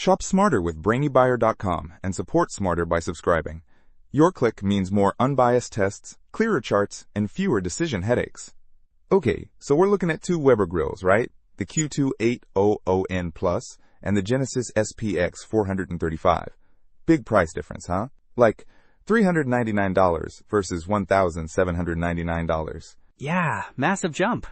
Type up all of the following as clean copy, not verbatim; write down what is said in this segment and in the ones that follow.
Shop smarter with BrainyBuyer.com and support smarter by subscribing. Your click means more unbiased tests, clearer charts, and fewer decision headaches. Okay, so we're looking at two Weber grills, right? The Q2800N Plus and the Genesis SPX-435. Big price difference, huh? Like $399 versus $1,799. Yeah, massive jump.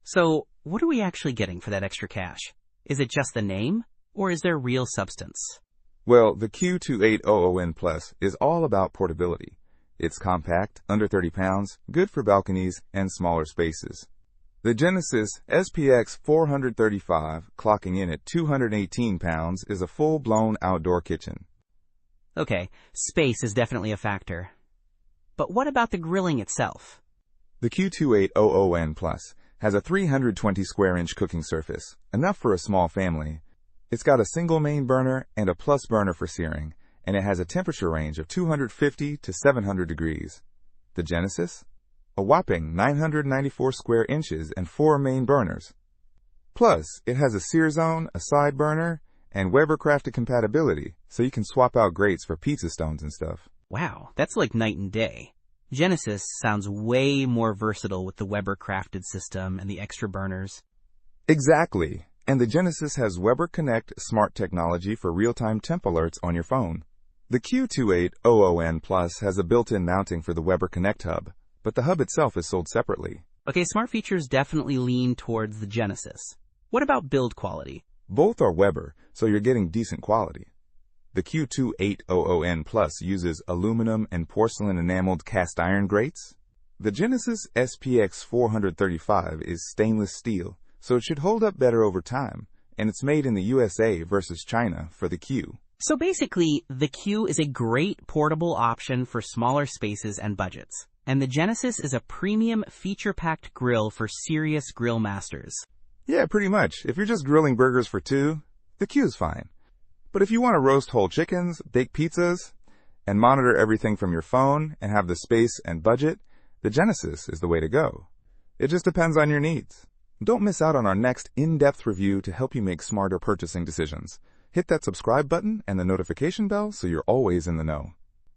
So, what are we actually getting for that extra cash? Is it just the name, or is there real substance? Well, the Q2800N Plus is all about portability. It's compact, under 30 pounds, good for balconies and smaller spaces. The Genesis SPX-435, clocking in at 218 pounds, is a full-blown outdoor kitchen. Okay, space is definitely a factor. But what about the grilling itself? The Q2800N Plus has a 320 square inch cooking surface, enough for a small family. It's got a single main burner and a plus burner for searing, and it has a temperature range of 250 to 700 degrees. The Genesis? A whopping 994 square inches and 4 main burners. Plus, it has a sear zone, a side burner, and Weber crafted compatibility, so you can swap out grates for pizza stones and stuff. Wow, that's like night and day. Genesis sounds way more versatile with the Weber crafted system and the extra burners. Exactly. And the Genesis has Weber Connect smart technology for real-time temp alerts on your phone. The Q2800N Plus has a built-in mounting for the Weber Connect hub, but the hub itself is sold separately. Okay, smart features definitely lean towards the Genesis. What about build quality? Both are Weber, so you're getting decent quality. The Q2800N Plus uses aluminum and porcelain enameled cast iron grates. The Genesis SPX-435 is stainless steel, so it should hold up better over time, and it's made in the USA versus China for the Q. So basically, the Q is a great portable option for smaller spaces and budgets, and the Genesis is a premium feature-packed grill for serious grill masters. Yeah, pretty much. If you're just grilling burgers for two, the Q's fine. But if you want to roast whole chickens, bake pizzas, and monitor everything from your phone and have the space and budget, the Genesis is the way to go. It just depends on your needs. Don't miss out on our next in-depth review to help you make smarter purchasing decisions. Hit that subscribe button and the notification bell so you're always in the know.